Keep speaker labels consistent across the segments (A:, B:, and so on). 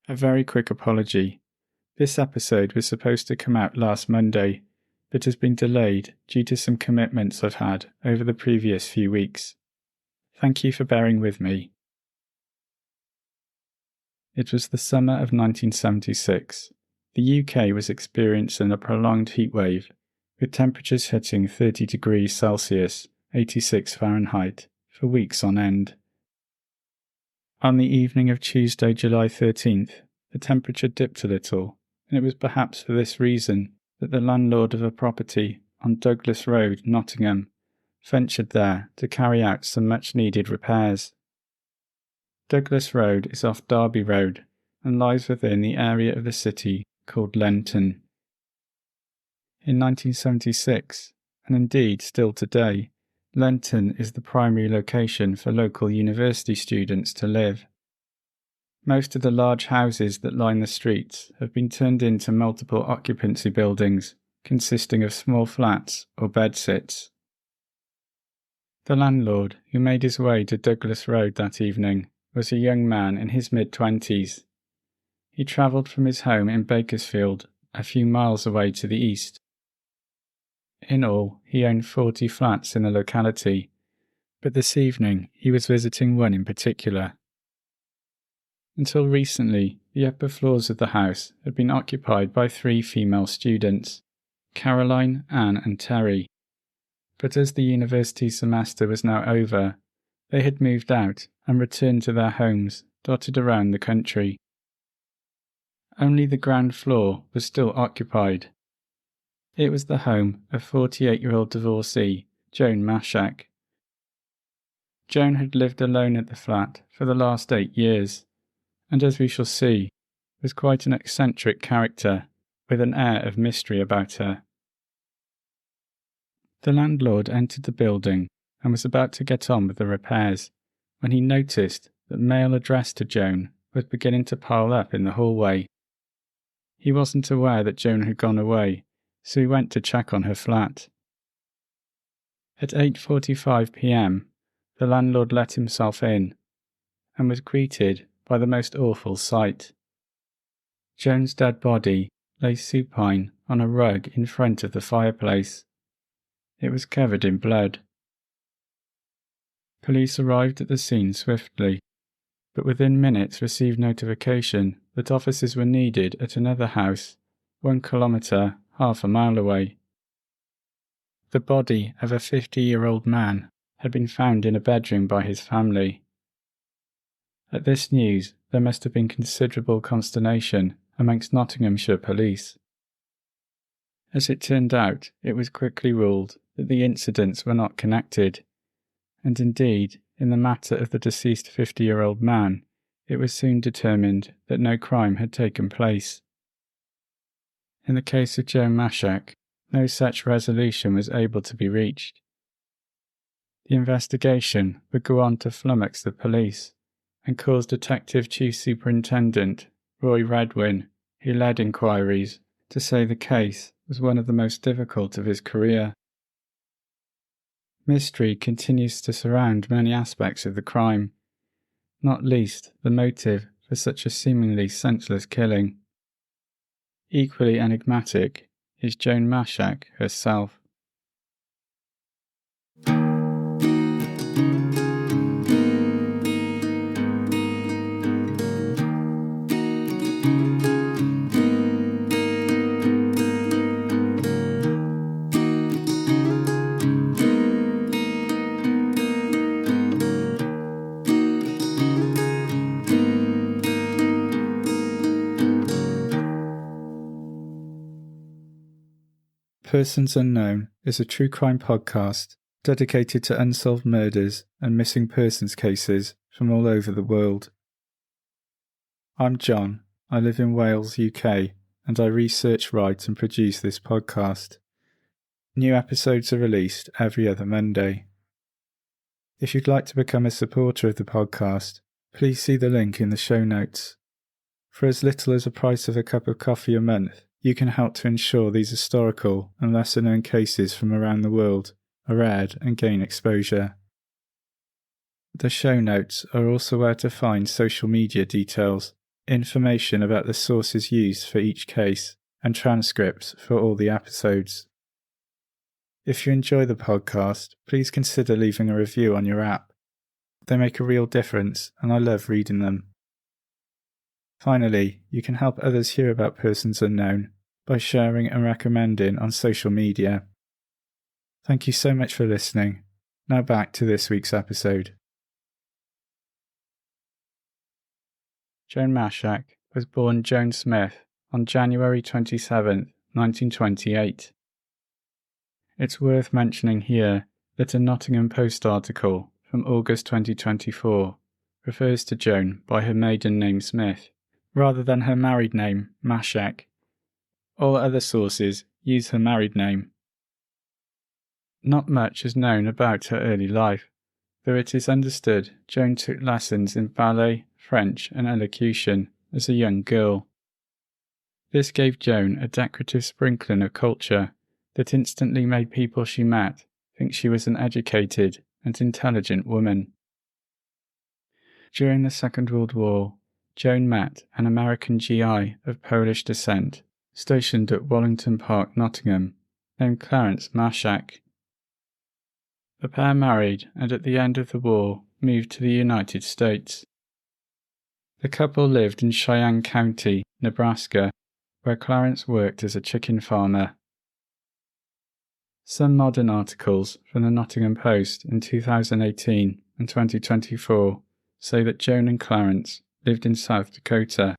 A: A very quick apology. This episode was supposed to come out last Monday, but has been delayed due to some commitments I've had over the previous few weeks. Thank you for bearing with me. It was the summer of 1976. The UK was experiencing a prolonged heatwave, with temperatures hitting 30 degrees Celsius, 86 Fahrenheit, for weeks on end. On the evening of Tuesday, July 13th, the temperature dipped a little, and it was perhaps for this reason that the landlord of a property on Douglas Road, Nottingham, ventured there to carry out some much-needed repairs. Douglas Road is off Derby Road and lies within the area of the city called Lenton. In 1976, and indeed still today, Lenton is the primary location for local university students to live. Most of the large houses that line the streets have been turned into multiple occupancy buildings consisting of small flats or bedsits. The landlord who made his way to Douglas Road that evening was a young man in his mid-20s. He travelled from his home in Bakersfield, a few miles away to the east. In all, he owned 40 flats in the locality, but this evening he was visiting one in particular. Until recently, the upper floors of the house had been occupied by 3 female students, Caroline, Anne and Terry. But as the university semester was now over, they had moved out and returned to their homes dotted around the country. Only the ground floor was still occupied. It was the home of 48-year-old divorcee Joan Maschek. Joan had lived alone at the flat for the last 8 years, and as we shall see, was quite an eccentric character with an air of mystery about her. The landlord entered the building and was about to get on with the repairs when he noticed that mail addressed to Joan was beginning to pile up in the hallway. He wasn't aware that Joan had gone away, so he went to check on her flat. At 8:45 p.m, the landlord let himself in and was greeted by the most awful sight. Joan's dead body lay supine on a rug in front of the fireplace. It was covered in blood. Police arrived at the scene swiftly, but within minutes received notification that officers were needed at another house, 1 kilometre, half a mile away. The body of a 50-year-old man had been found in a bedroom by his family. At this news, there must have been considerable consternation amongst Nottinghamshire police. As it turned out, it was quickly ruled that the incidents were not connected, and indeed, in the matter of the deceased 50-year-old man, it was soon determined that no crime had taken place. In the case of Joan Maschek, no such resolution was able to be reached. The investigation would go on to flummox the police and cause Detective Chief Superintendent Roy Redwin, who led inquiries, to say the case was one of the most difficult of his career. Mystery continues to surround many aspects of the crime, not least the motive for such a seemingly senseless killing. Equally enigmatic is Joan Maschek herself. Persons Unknown is a true crime podcast dedicated to unsolved murders and missing persons cases from all over the world. I'm John, I live in Wales, UK, and I research, write and produce this podcast. New episodes are released every other Monday. If you'd like to become a supporter of the podcast, please see the link in the show notes. For as little as the price of a cup of coffee a month, you can help to ensure these historical and lesser-known cases from around the world are aired and gain exposure. The show notes are also where to find social media details, information about the sources used for each case, and transcripts for all the episodes. If you enjoy the podcast, please consider leaving a review on your app. They make a real difference, and I love reading them. Finally, you can help others hear about Persons Unknown by sharing and recommending on social media. Thank you so much for listening. Now back to this week's episode. Joan Maschek was born Joan Smith on January 27, 1928. It's worth mentioning here that a Nottingham Post article from August 2024 refers to Joan by her maiden name Smith, rather than her married name Maschek. All other sources use her married name. Not much is known about her early life, though it is understood Joan took lessons in ballet, French and elocution as a young girl. This gave Joan a decorative sprinkling of culture that instantly made people she met think she was an educated and intelligent woman. During the Second World War, Joan met an American GI of Polish descent stationed at Wallington Park, Nottingham, named Clarence Maschek. The pair married and at the end of the war moved to the United States. The couple lived in Cheyenne County, Nebraska, where Clarence worked as a chicken farmer. Some modern articles from the Nottingham Post in 2018 and 2024 say that Joan and Clarence lived in South Dakota.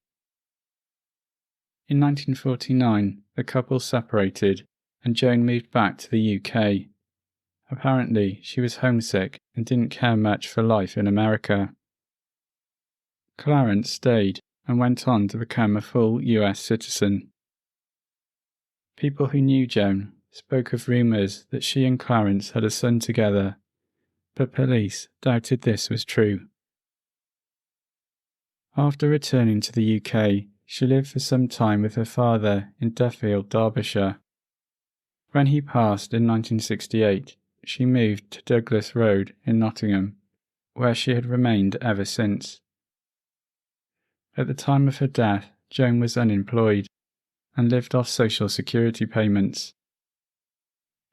A: In 1949, the couple separated and Joan moved back to the UK. Apparently, she was homesick and didn't care much for life in America. Clarence stayed and went on to become a full US citizen. People who knew Joan spoke of rumours that she and Clarence had a son together, but police doubted this was true. After returning to the UK, she lived for some time with her father in Duffield, Derbyshire. When he passed in 1968, she moved to Douglas Road in Nottingham, where she had remained ever since. At the time of her death, Joan was unemployed and lived off social security payments.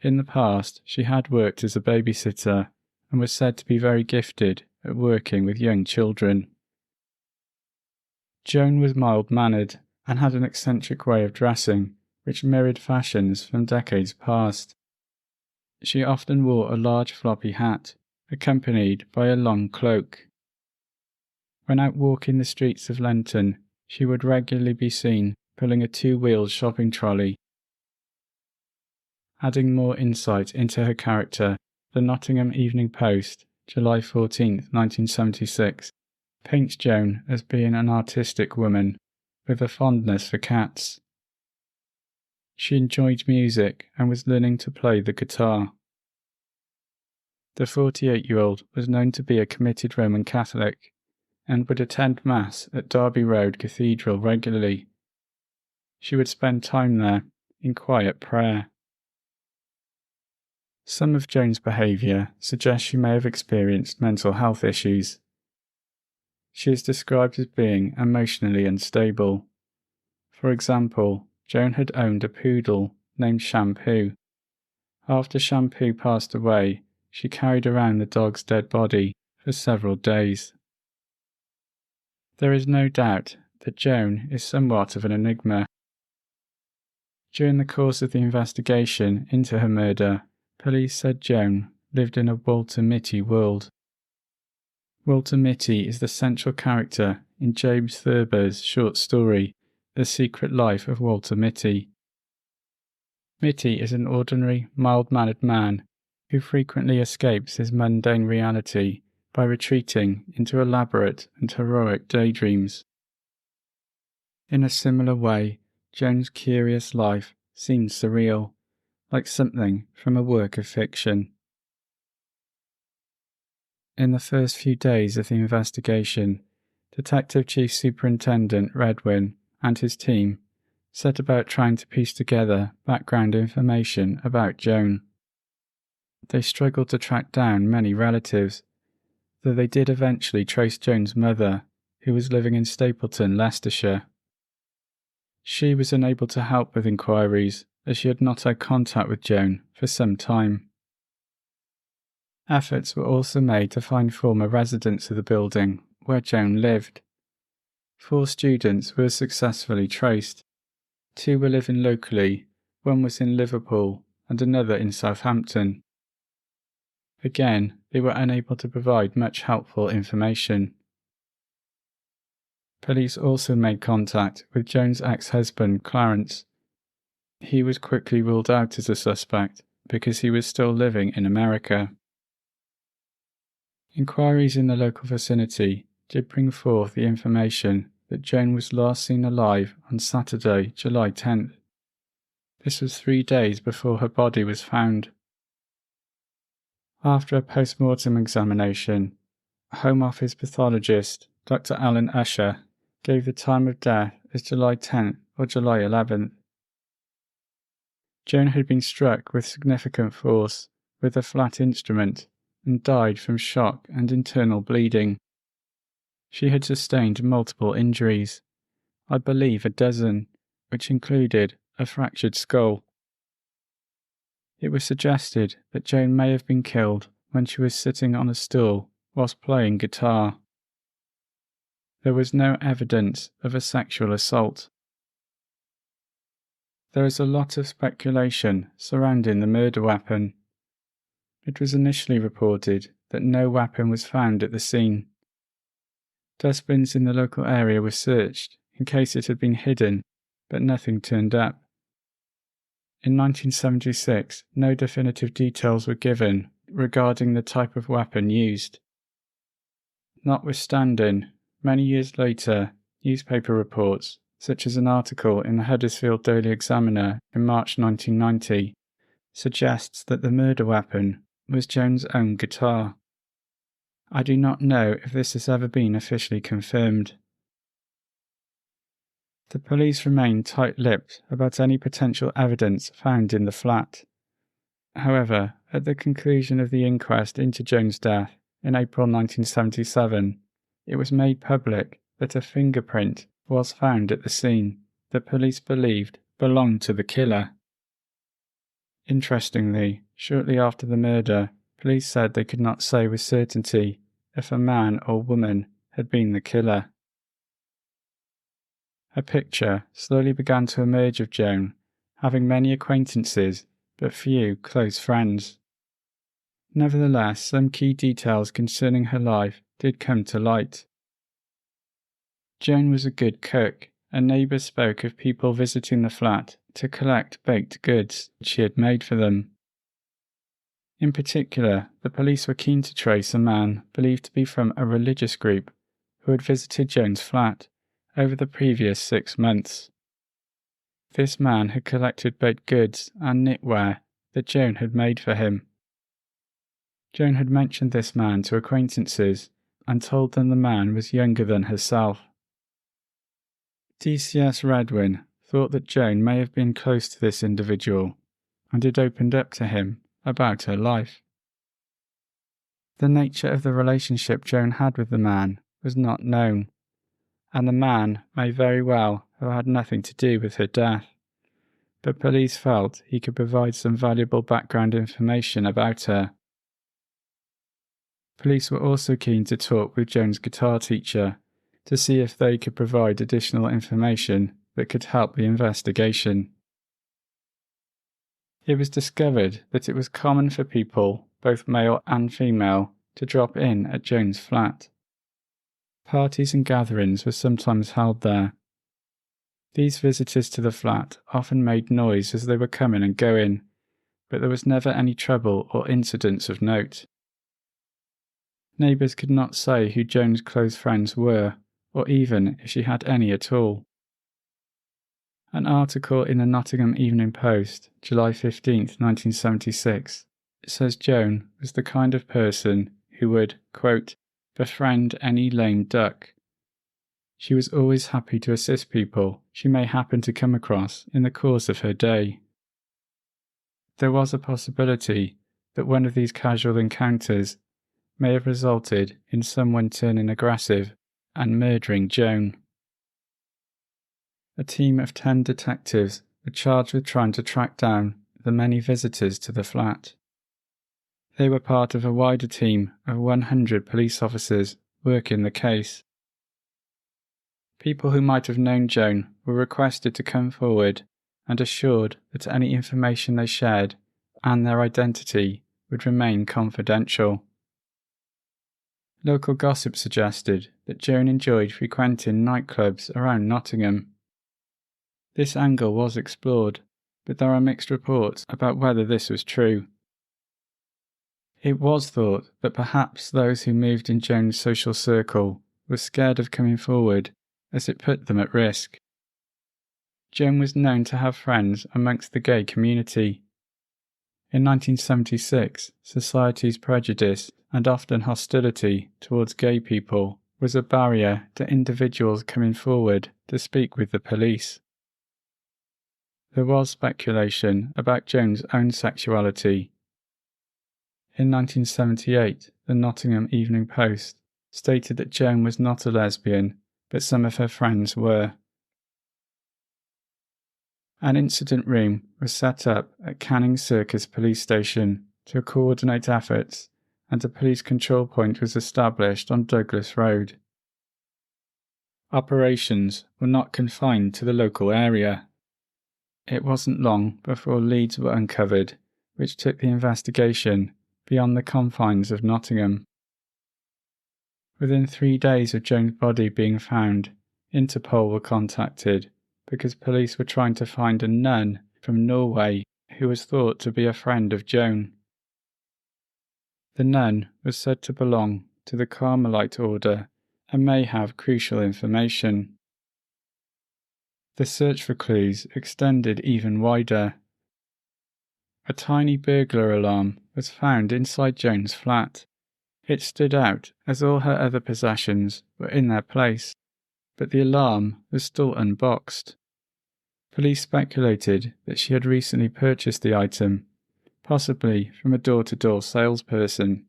A: In the past, she had worked as a babysitter and was said to be very gifted at working with young children. Joan was mild-mannered and had an eccentric way of dressing, which mirrored fashions from decades past. She often wore a large floppy hat, accompanied by a long cloak. When out walking the streets of Lenton, she would regularly be seen pulling a two-wheeled shopping trolley. Adding more insight into her character, the Nottingham Evening Post, July 14, 1976, paints Joan as being an artistic woman with a fondness for cats. She enjoyed music and was learning to play the guitar. The 48-year-old was known to be a committed Roman Catholic and would attend Mass at Derby Road Cathedral regularly. She would spend time there in quiet prayer. Some of Joan's behaviour suggests she may have experienced mental health issues. She is described as being emotionally unstable. For example, Joan had owned a poodle named Shampoo. After Shampoo passed away, she carried around the dog's dead body for several days. There is no doubt that Joan is somewhat of an enigma. During the course of the investigation into her murder, police said Joan lived in a Walter Mitty world. Walter Mitty is the central character in James Thurber's short story, The Secret Life of Walter Mitty. Mitty is an ordinary, mild-mannered man who frequently escapes his mundane reality by retreating into elaborate and heroic daydreams. In a similar way, Joan's curious life seems surreal, like something from a work of fiction. In the first few days of the investigation, Detective Chief Superintendent Redwin and his team set about trying to piece together background information about Joan. They struggled to track down many relatives, though they did eventually trace Joan's mother, who was living in Stapleton, Leicestershire. She was unable to help with inquiries as she had not had contact with Joan for some time. Efforts were also made to find former residents of the building where Joan lived. 4 students were successfully traced. 2 were living locally, one was in Liverpool and another in Southampton. Again, they were unable to provide much helpful information. Police also made contact with Joan's ex-husband, Clarence. He was quickly ruled out as a suspect because he was still living in America. Inquiries in the local vicinity did bring forth the information that Joan was last seen alive on Saturday, July 10th. This was 3 days before her body was found. After a post-mortem examination, Home Office pathologist Dr. Alan Usher gave the time of death as July 10th or July 11th. Joan had been struck with significant force with a flat instrument and died from shock and internal bleeding. She had sustained multiple injuries, I believe a dozen, which included a fractured skull. It was suggested that Joan may have been killed when she was sitting on a stool whilst playing guitar. There was no evidence of a sexual assault. There is a lot of speculation surrounding the murder weapon. It was initially reported that no weapon was found at the scene. Dustbins in the local area were searched in case it had been hidden, but nothing turned up. In 1976, no definitive details were given regarding the type of weapon used. Notwithstanding, many years later, newspaper reports, such as an article in the Huddersfield Daily Examiner in March 1990, suggests that the murder weapon was Joan's own guitar. I do not know if this has ever been officially confirmed. The police remained tight-lipped about any potential evidence found in the flat. However, at the conclusion of the inquest into Joan's death in April 1977, it was made public that a fingerprint was found at the scene that police believed belonged to the killer. Interestingly, shortly after the murder, police said they could not say with certainty if a man or woman had been the killer. A picture slowly began to emerge of Joan, having many acquaintances but few close friends. Nevertheless, some key details concerning her life did come to light. Joan was a good cook, and neighbours spoke of people visiting the flat to collect baked goods she had made for them. In particular, the police were keen to trace a man believed to be from a religious group who had visited Joan's flat over the previous 6 months. This man had collected baked goods and knitwear that Joan had made for him. Joan had mentioned this man to acquaintances and told them the man was younger than herself. DCS Redwin thought that Joan may have been close to this individual and had opened up to him about her life. The nature of the relationship Joan had with the man was not known, and the man may very well have had nothing to do with her death, but police felt he could provide some valuable background information about her. Police were also keen to talk with Joan's guitar teacher to see if they could provide additional information that could help the investigation. It was discovered that it was common for people, both male and female, to drop in at Joan's flat. Parties and gatherings were sometimes held there. These visitors to the flat often made noise as they were coming and going, but there was never any trouble or incidents of note. Neighbours could not say who Joan's close friends were, or even if she had any at all. An article in the Nottingham Evening Post, July 15, 1976, says Joan was the kind of person who would, quote, befriend any lame duck. She was always happy to assist people she may happen to come across in the course of her day. There was a possibility that one of these casual encounters may have resulted in someone turning aggressive and murdering Joan. A team of 10 detectives were charged with trying to track down the many visitors to the flat. They were part of a wider team of 100 police officers working the case. People who might have known Joan were requested to come forward and assured that any information they shared and their identity would remain confidential. Local gossip suggested that Joan enjoyed frequenting nightclubs around Nottingham. This angle was explored, but there are mixed reports about whether this was true. It was thought that perhaps those who moved in Joan's social circle were scared of coming forward as it put them at risk. Joan was known to have friends amongst the gay community. In 1976, society's prejudice and often hostility towards gay people was a barrier to individuals coming forward to speak with the police. There was speculation about Joan's own sexuality. In 1978, the Nottingham Evening Post stated that Joan was not a lesbian, but some of her friends were. An incident room was set up at Canning Circus Police Station to coordinate efforts, and a police control point was established on Douglas Road. Operations were not confined to the local area. It wasn't long before leads were uncovered, which took the investigation beyond the confines of Nottingham. Within 3 days of Joan's body being found, Interpol were contacted because police were trying to find a nun from Norway who was thought to be a friend of Joan. The nun was said to belong to the Carmelite order and may have crucial information. The search for clues extended even wider. A tiny burglar alarm was found inside Joan's flat. It stood out as all her other possessions were in their place, but the alarm was still unboxed. Police speculated that she had recently purchased the item, possibly from a door-to-door salesperson.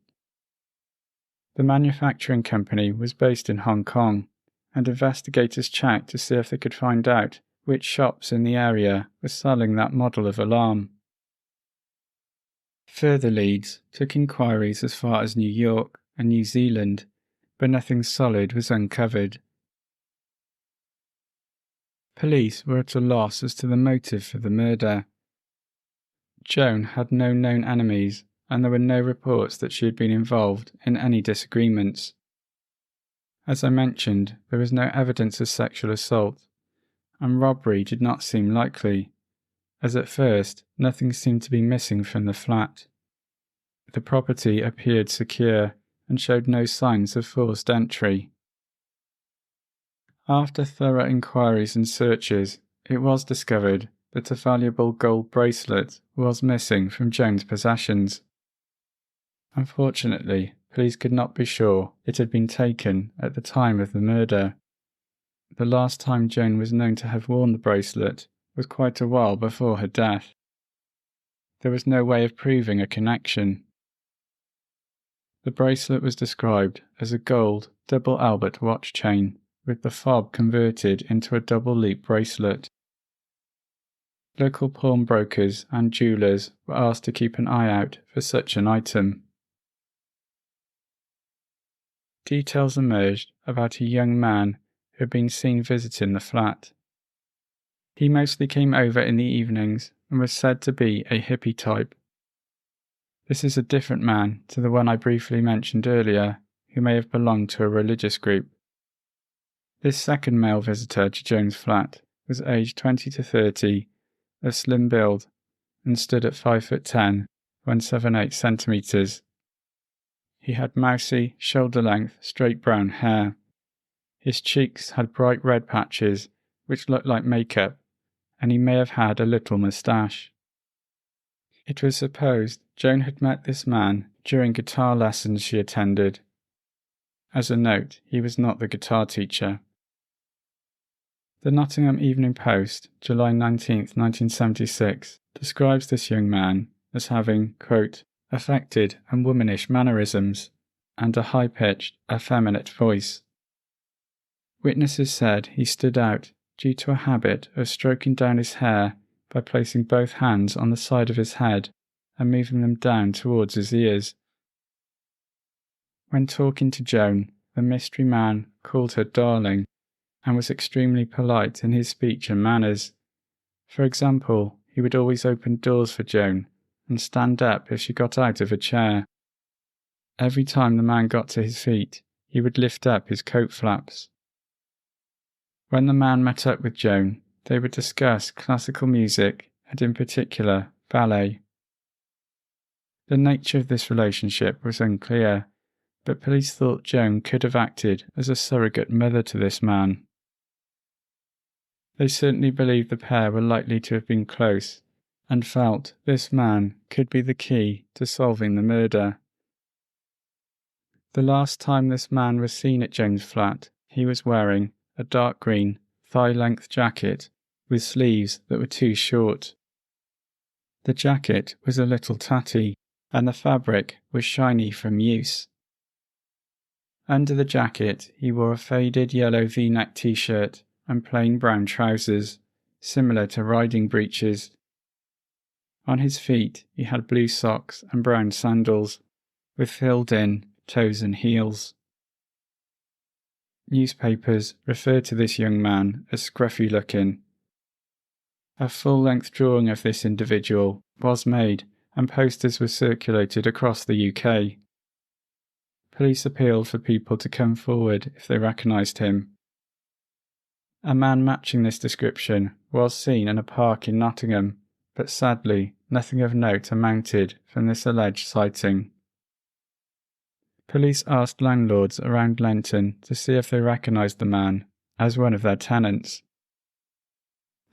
A: The manufacturing company was based in Hong Kong, and investigators checked to see if they could find out which shops in the area were selling that model of alarm. Further leads took inquiries as far as New York and New Zealand, but nothing solid was uncovered. Police were at a loss as to the motive for the murder. Joan had no known enemies, and there were no reports that she had been involved in any disagreements. As I mentioned, there was no evidence of sexual assault, and robbery did not seem likely, as at first nothing seemed to be missing from the flat. The property appeared secure and showed no signs of forced entry. After thorough inquiries and searches, it was discovered that a valuable gold bracelet was missing from Joan's possessions. Unfortunately, police could not be sure it had been taken at the time of the murder. The last time Joan was known to have worn the bracelet was quite a while before her death. There was no way of proving a connection. The bracelet was described as a gold double Albert watch chain, with the fob converted into a double loop bracelet. Local pawnbrokers and jewellers were asked to keep an eye out for such an item. Details emerged about a young man who had been seen visiting the flat. He mostly came over in the evenings and was said to be a hippie type. This is a different man to the one I briefly mentioned earlier, who may have belonged to a religious group. This second male visitor to Joan's flat was aged 20 to 30, of slim build, and stood at 5'10", 178 centimetres. He had mousy, shoulder-length, straight brown hair. His cheeks had bright red patches, which looked like makeup, and he may have had a little moustache. It was supposed Joan had met this man during guitar lessons she attended. As a note, he was not the guitar teacher. The Nottingham Evening Post, July 19, 1976, describes this young man as having, quote, affected and womanish mannerisms, and a high-pitched, effeminate voice. Witnesses said he stood out due to a habit of stroking down his hair by placing both hands on the side of his head and moving them down towards his ears. When talking to Joan, the mystery man called her darling and was extremely polite in his speech and manners. For example, he would always open doors for Joan and stand up if she got out of a chair. Every time the man got to his feet, he would lift up his coat flaps. When the man met up with Joan, they would discuss classical music and in particular ballet. The nature of this relationship was unclear, but police thought Joan could have acted as a surrogate mother to this man. They certainly believed the pair were likely to have been close and felt this man could be the key to solving the murder. The last time this man was seen at Joan's flat, he was wearing a dark green, thigh-length jacket with sleeves that were too short. The jacket was a little tatty, and the fabric was shiny from use. Under the jacket, he wore a faded yellow V-neck t-shirt and plain brown trousers, similar to riding breeches. On his feet, he had blue socks and brown sandals, with filled-in toes and heels. Newspapers referred to this young man as scruffy-looking. A full-length drawing of this individual was made and posters were circulated across the UK. Police appealed for people to come forward if they recognised him. A man matching this description was seen in a park in Nottingham, but sadly nothing of note amounted from this alleged sighting. Police asked landlords around Lenton to see if they recognised the man as one of their tenants.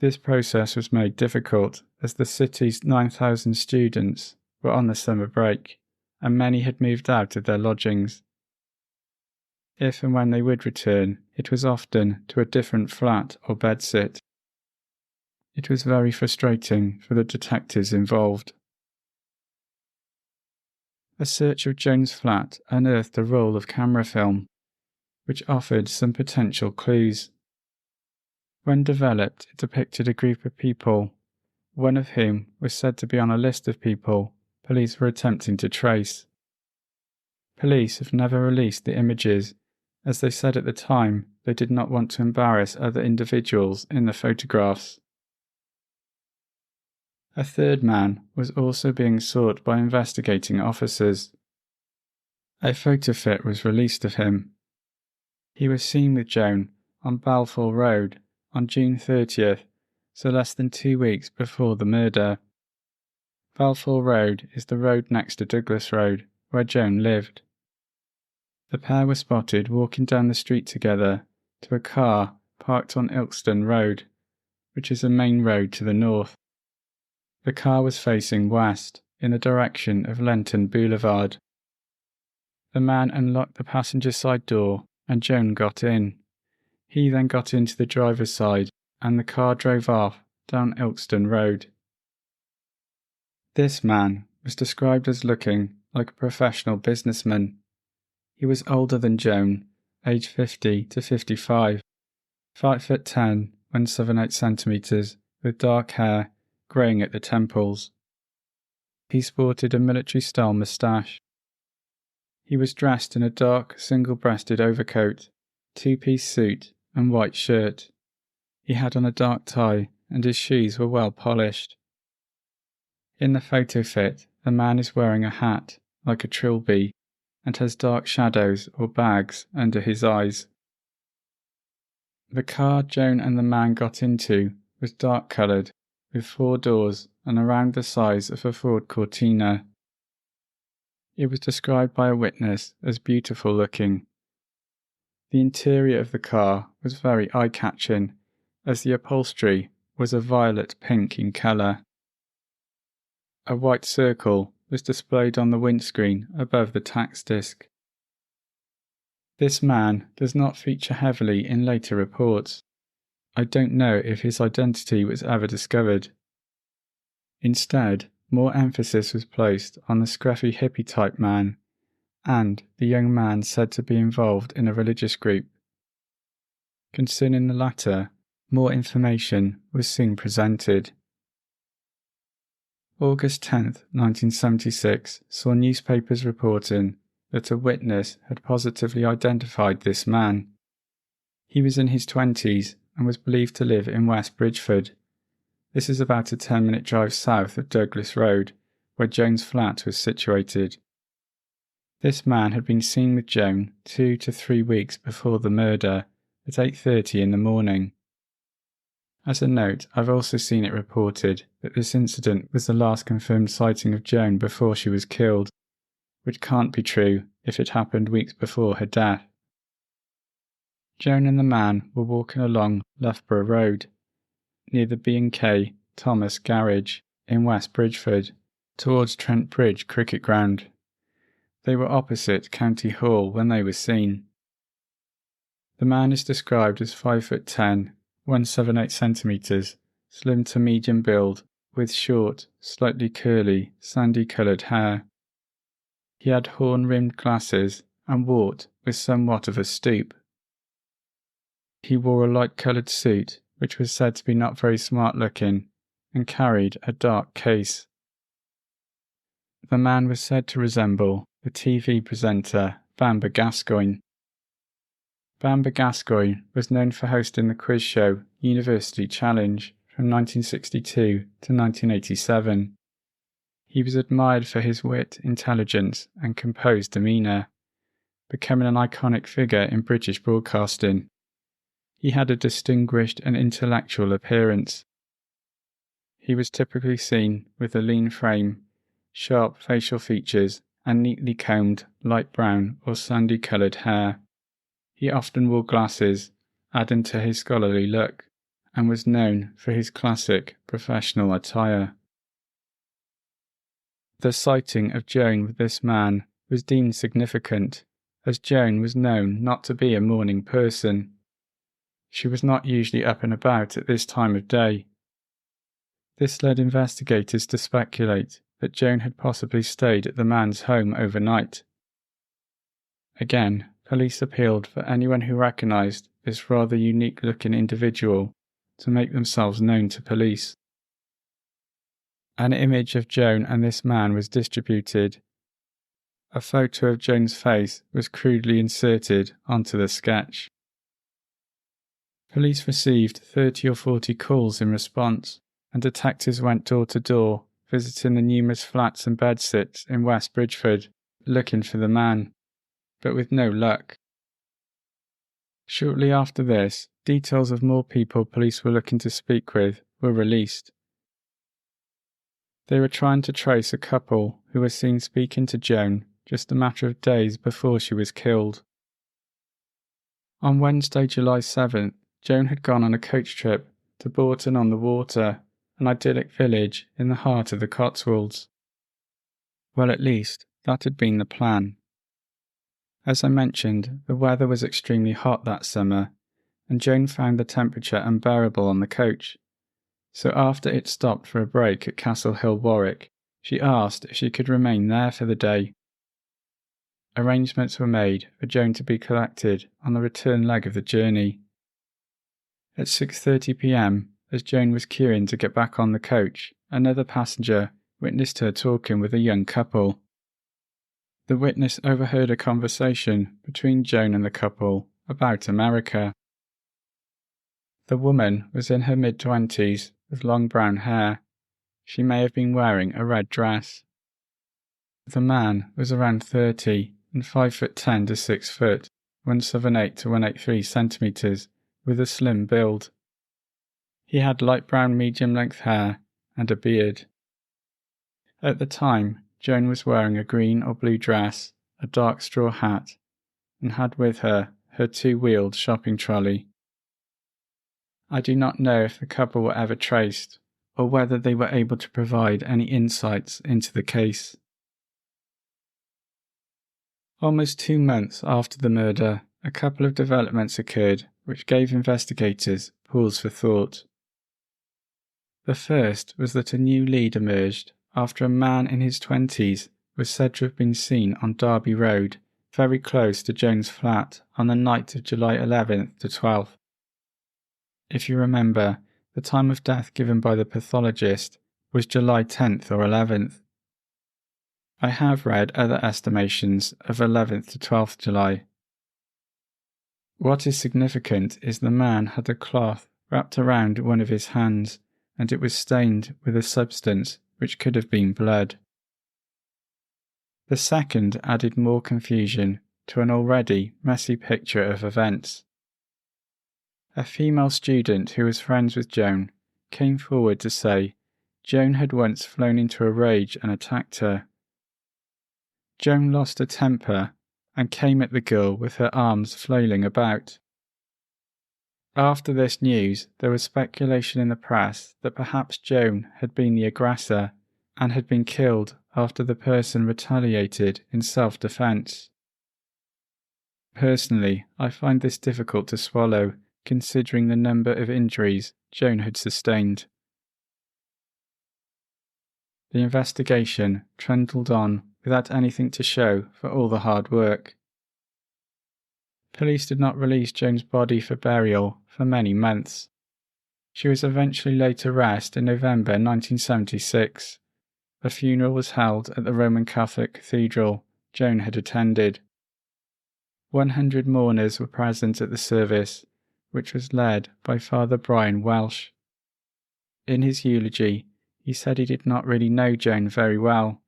A: This process was made difficult as the city's 9,000 students were on the summer break and many had moved out of their lodgings. If and when they would return, it was often to a different flat or bedsit. It was very frustrating for the detectives involved. A search of Joan's flat unearthed a roll of camera film, which offered some potential clues. When developed, it depicted a group of people, one of whom was said to be on a list of people police were attempting to trace. Police have never released the images, as they said at the time they did not want to embarrass other individuals in the photographs. A third man was also being sought by investigating officers. A photo fit was released of him. He was seen with Joan on Balfour Road on June 30th, so less than 2 weeks before the murder. Balfour Road is the road next to Douglas Road, where Joan lived. The pair were spotted walking down the street together to a car parked on Ilkeston Road, which is a main road to the north. The car was facing west, in the direction of Lenton Boulevard. The man unlocked the passenger side door and Joan got in. He then got into the driver's side and the car drove off down Ilkeston Road. This man was described as looking like a professional businessman. He was older than Joan, aged 50 to 55, 5'10" 178 centimetres, with dark hair, greying at the temples. He sported a military-style moustache. He was dressed in a dark, single-breasted overcoat, two-piece suit and white shirt. He had on a dark tie and his shoes were well polished. In the photo fit, the man is wearing a hat, like a trilby, and has dark shadows or bags under his eyes. The car Joan and the man got into was dark-coloured, with 4 doors and around the size of a Ford Cortina. It was described by a witness as beautiful looking. The interior of the car was very eye-catching, as the upholstery was a violet pink in colour. A white circle was displayed on the windscreen above the tax disc. This man does not feature heavily in later reports. I don't know if his identity was ever discovered. Instead, more emphasis was placed on the scruffy hippie-type man and the young man said to be involved in a religious group. Concerning the latter, more information was soon presented. August 10, 1976 saw newspapers reporting that a witness had positively identified this man. He was in his 20s and was believed to live in West Bridgford. This is about a 10-minute drive south of Douglas Road, where Joan's flat was situated. This man had been seen with Joan 2 to 3 weeks before the murder at 8:30 in the morning. As a note, I've also seen it reported that this incident was the last confirmed sighting of Joan before she was killed, which can't be true if it happened weeks before her death. Joan and the man were walking along Loughborough Road, near the B&K Thomas Garage in West Bridgford, towards Trent Bridge Cricket Ground. They were opposite County Hall when they were seen. The man is described as 5'10", 178 centimetres, slim to medium build, with short, slightly curly, sandy-coloured hair. He had horn-rimmed glasses and walked with somewhat of a stoop. He wore a light-coloured suit, which was said to be not very smart-looking, and carried a dark case. The man was said to resemble the TV presenter Bamber Gascoigne. Bamber Gascoigne was known for hosting the quiz show University Challenge from 1962 to 1987. He was admired for his wit, intelligence, and composed demeanour, becoming an iconic figure in British broadcasting. He had a distinguished and intellectual appearance. He was typically seen with a lean frame, sharp facial features, and neatly combed light brown or sandy-coloured hair. He often wore glasses, adding to his scholarly look, and was known for his classic professional attire. The sighting of Joan with this man was deemed significant, as Joan was known not to be a morning person. She was not usually up and about at this time of day. This led investigators to speculate that Joan had possibly stayed at the man's home overnight. Again, police appealed for anyone who recognised this rather unique-looking individual to make themselves known to police. An image of Joan and this man was distributed. A photo of Joan's face was crudely inserted onto the sketch. Police received 30 or 40 calls in response, and detectives went door to door, visiting the numerous flats and bedsits in West Bridgford, looking for the man, but with no luck. Shortly after this, details of more people police were looking to speak with were released. They were trying to trace a couple who were seen speaking to Joan just a matter of days before she was killed. On Wednesday, July 7th, Joan had gone on a coach trip to Bourton-on-the-Water, an idyllic village in the heart of the Cotswolds. Well, at least, that had been the plan. As I mentioned, the weather was extremely hot that summer, and Joan found the temperature unbearable on the coach. So after it stopped for a break at Castle Hill, Warwick, she asked if she could remain there for the day. Arrangements were made for Joan to be collected on the return leg of the journey. At 6:30 p.m, as Joan was queuing to get back on the coach, another passenger witnessed her talking with a young couple. The witness overheard a conversation between Joan and the couple about America. The woman was in her mid-20s with long brown hair. She may have been wearing a red dress. The man was around 30 and 5'10" to 6 foot, 178 to 183 centimetres, with a slim build. He had light brown medium-length hair and a beard. At the time, Joan was wearing a green or blue dress, a dark straw hat, and had with her her two-wheeled shopping trolley. I do not know if the couple were ever traced, or whether they were able to provide any insights into the case. Almost 2 months after the murder, a couple of developments occurred which gave investigators pause for thought. The first was that a new lead emerged after a man in his 20s was said to have been seen on Derby Road, very close to Joan's flat, on the night of July 11th to 12th. If you remember, the time of death given by the pathologist was July 10th or 11th. I have read other estimations of 11th to 12th July. What is significant is the man had a cloth wrapped around one of his hands, and it was stained with a substance which could have been blood. The second added more confusion to an already messy picture of events. A female student who was friends with Joan came forward to say Joan had once flown into a rage and attacked her. Joan lost her temper and came at the girl with her arms flailing about. After this news, there was speculation in the press that perhaps Joan had been the aggressor and had been killed after the person retaliated in self-defense. Personally, I find this difficult to swallow, considering the number of injuries Joan had sustained. The investigation trundled on without anything to show for all the hard work. Police did not release Joan's body for burial for many months. She was eventually laid to rest in November 1976. A funeral was held at the Roman Catholic cathedral Joan had attended. 100 mourners were present at the service, which was led by Father Brian Welsh. In his eulogy, he said he did not really know Joan very well,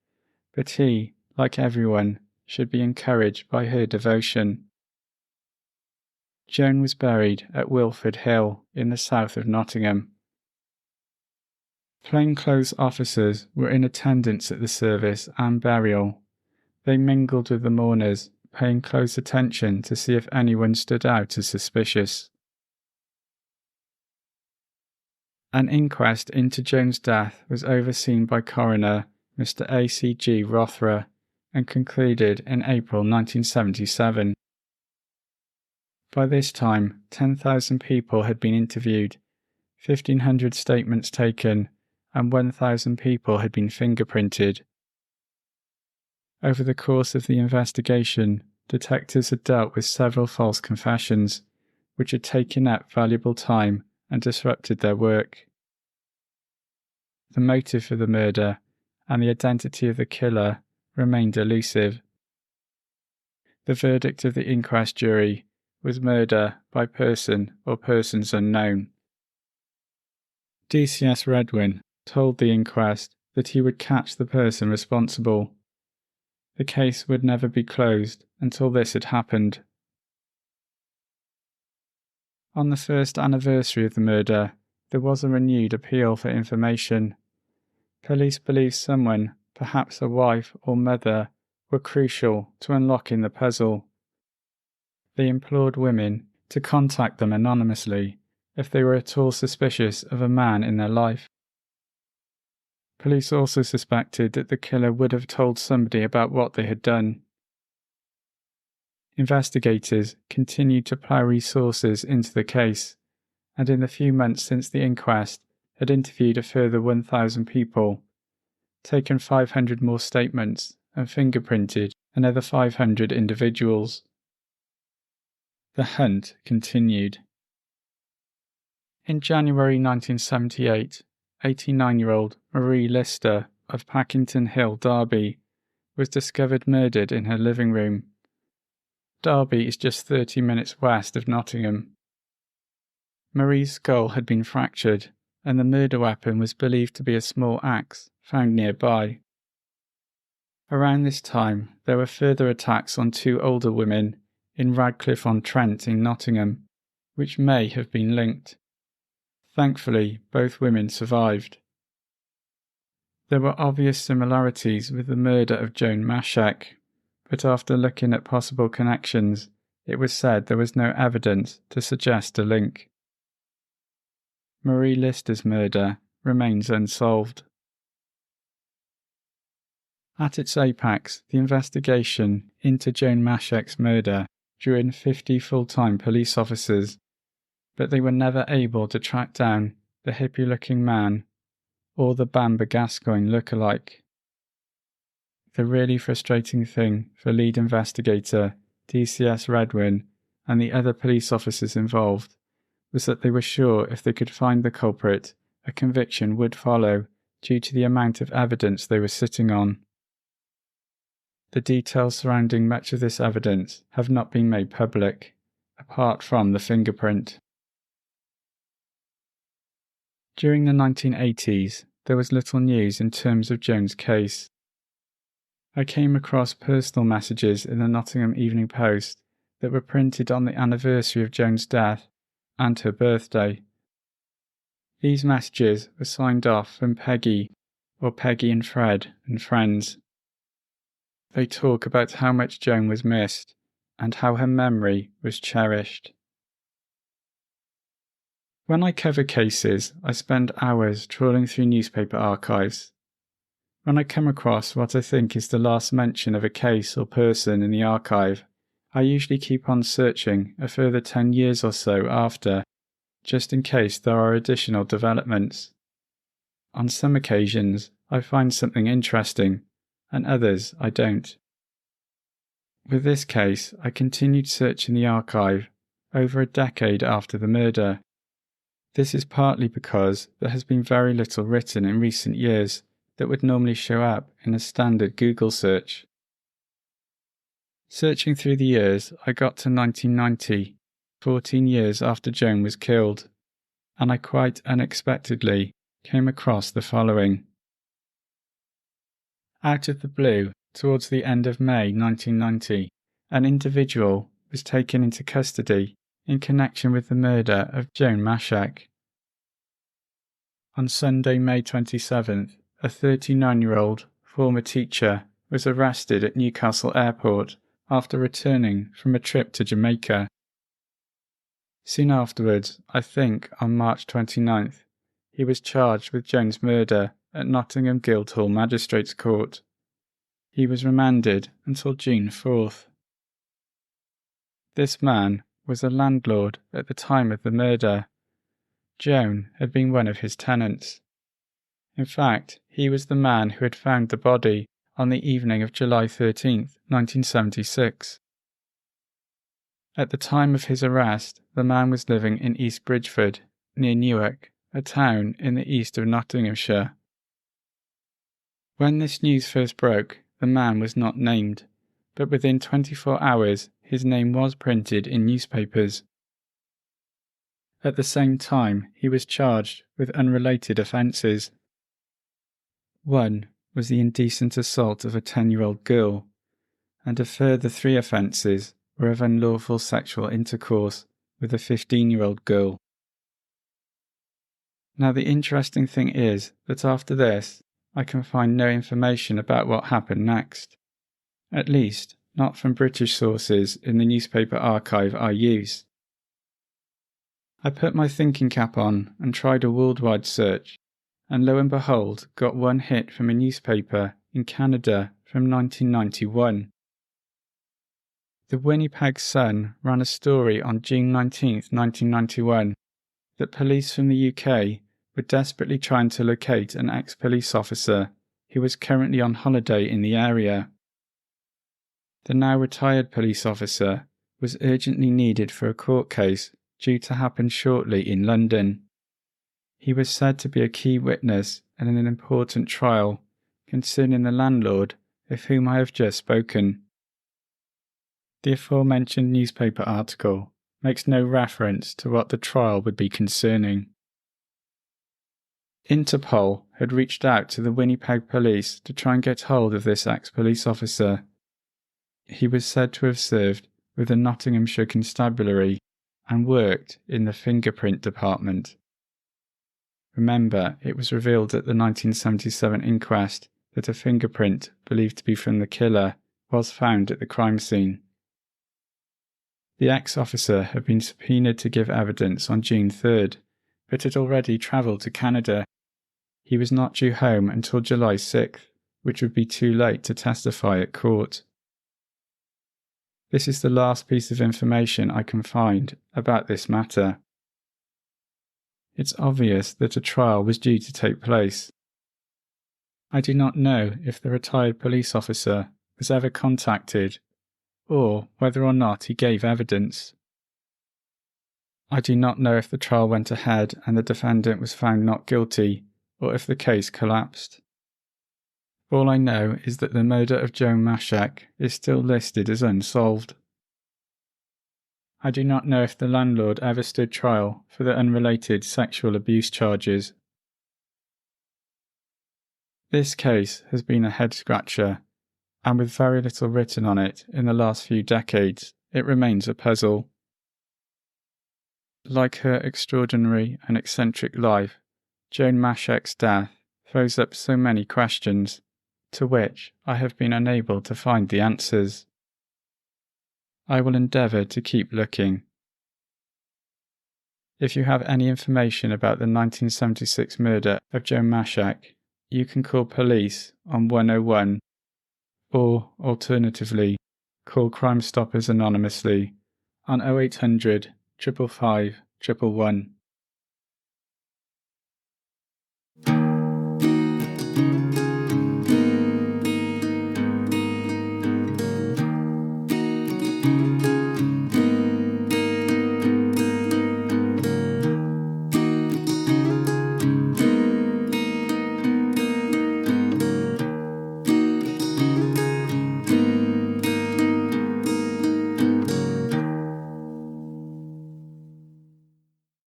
A: but he, like everyone, should be encouraged by her devotion. Joan was buried at Wilford Hill in the south of Nottingham. Plainclothes officers were in attendance at the service and burial. They mingled with the mourners, paying close attention to see if anyone stood out as suspicious. An inquest into Joan's death was overseen by coroner Mr. A.C.G. Rothra and concluded in April 1977. By this time, 10,000 people had been interviewed, 1,500 statements taken, and 1,000 people had been fingerprinted. Over the course of the investigation, detectives had dealt with several false confessions, which had taken up valuable time and disrupted their work. The motive for the murder and the identity of the killer remained elusive. The verdict of the inquest jury was murder by person or persons unknown. DCS Redwin told the inquest that he would catch the person responsible. The case would never be closed until this had happened. On the first anniversary of the murder, there was a renewed appeal for information. Police believed someone, perhaps a wife or mother, were crucial to unlocking the puzzle. They implored women to contact them anonymously if they were at all suspicious of a man in their life. Police also suspected that the killer would have told somebody about what they had done. Investigators continued to plough resources into the case, and in the few months since the inquest had interviewed a further 1,000 people, taken 500 more statements, and fingerprinted another 500 individuals. The hunt continued. In January 1978, 89-year-old Marie Lister of Packington Hill, Derby, was discovered murdered in her living room. Derby is just 30 minutes west of Nottingham. Marie's skull had been fractured, and the murder weapon was believed to be a small axe found nearby. Around this time, there were further attacks on 2 older women in Radcliffe-on-Trent in Nottingham, which may have been linked. Thankfully, both women survived. There were obvious similarities with the murder of Joan Maschek, but after looking at possible connections, it was said there was no evidence to suggest a link. Marie Lister's murder remains unsolved. At its apex, the investigation into Joan Maschek's murder drew in 50 full-time police officers, but they were never able to track down the hippie-looking man or the Bamba Gascoigne look-alike. The really frustrating thing for lead investigator DCS Redwin and the other police officers involved was that they were sure if they could find the culprit, a conviction would follow due to the amount of evidence they were sitting on. The details surrounding much of this evidence have not been made public, apart from the fingerprint. During the 1980s, there was little news in terms of Joan's case. I came across personal messages in the Nottingham Evening Post that were printed on the anniversary of Joan's death and her birthday. These messages were signed off from Peggy, or Peggy and Fred, and friends. They talk about how much Joan was missed and how her memory was cherished. When I cover cases, I spend hours trawling through newspaper archives. When I come across what I think is the last mention of a case or person in the archive, I usually keep on searching a further 10 years or so after, just in case there are additional developments. On some occasions, I find something interesting, and others I don't. With this case, I continued searching the archive over a decade after the murder. This is partly because there has been very little written in recent years that would normally show up in a standard Google search. Searching through the years, I got to 1990, 14 years after Joan was killed, and I quite unexpectedly came across the following. Out of the blue, towards the end of May 1990, an individual was taken into custody in connection with the murder of Joan Maschek. On Sunday, May 27th, a 39-year-old former teacher was arrested at Newcastle Airport after returning from a trip to Jamaica. Soon afterwards, I think on March 29th, he was charged with Joan's murder at Nottingham Guildhall Magistrates Court. He was remanded until June 4th. This man was a landlord at the time of the murder. Joan had been one of his tenants. In fact, he was the man who had found the body on the evening of July 13th, 1976. At the time of his arrest, the man was living in East Bridgford, near Newark, a town in the east of Nottinghamshire. When this news first broke, the man was not named, but within 24 hours his name was printed in newspapers. At the same time, he was charged with unrelated offences. One was the indecent assault of a 10-year-old girl, and a further 3 offences were of unlawful sexual intercourse with a 15-year-old girl. Now the interesting thing is that after this, I can find no information about what happened next. At least, not from British sources in the newspaper archive I use. I put my thinking cap on and tried a worldwide search, and lo and behold, got one hit from a newspaper in Canada from 1991. The Winnipeg Sun ran a story on June 19, 1991, that police from the UK were desperately trying to locate an ex-police officer who was currently on holiday in the area. The now retired police officer was urgently needed for a court case due to happen shortly in London. He was said to be a key witness in an important trial concerning the landlord of whom I have just spoken. The aforementioned newspaper article makes no reference to what the trial would be concerning. Interpol had reached out to the Winnipeg police to try and get hold of this ex-police officer. He was said to have served with the Nottinghamshire Constabulary and worked in the fingerprint department. Remember, it was revealed at the 1977 inquest that a fingerprint believed to be from the killer was found at the crime scene. The ex-officer had been subpoenaed to give evidence on June 3rd, but had already travelled to Canada. He was not due home until July 6th, which would be too late to testify at court. This is the last piece of information I can find about this matter. It's obvious that a trial was due to take place. I do not know if the retired police officer was ever contacted, or whether or not he gave evidence. I do not know if the trial went ahead and the defendant was found not guilty, or if the case collapsed. All I know is that the murder of Joan Maschek is still listed as unsolved. I do not know if the landlord ever stood trial for the unrelated sexual abuse charges. This case has been a head-scratcher, and with very little written on it in the last few decades, it remains a puzzle. Like her extraordinary and eccentric life, Joan Maschek's death throws up so many questions, to which I have been unable to find the answers. I will endeavour to keep looking. If you have any information about the 1976 murder of Joan Maschek, you can call police on 101, or alternatively, call Crime Stoppers anonymously on 0800 555 111.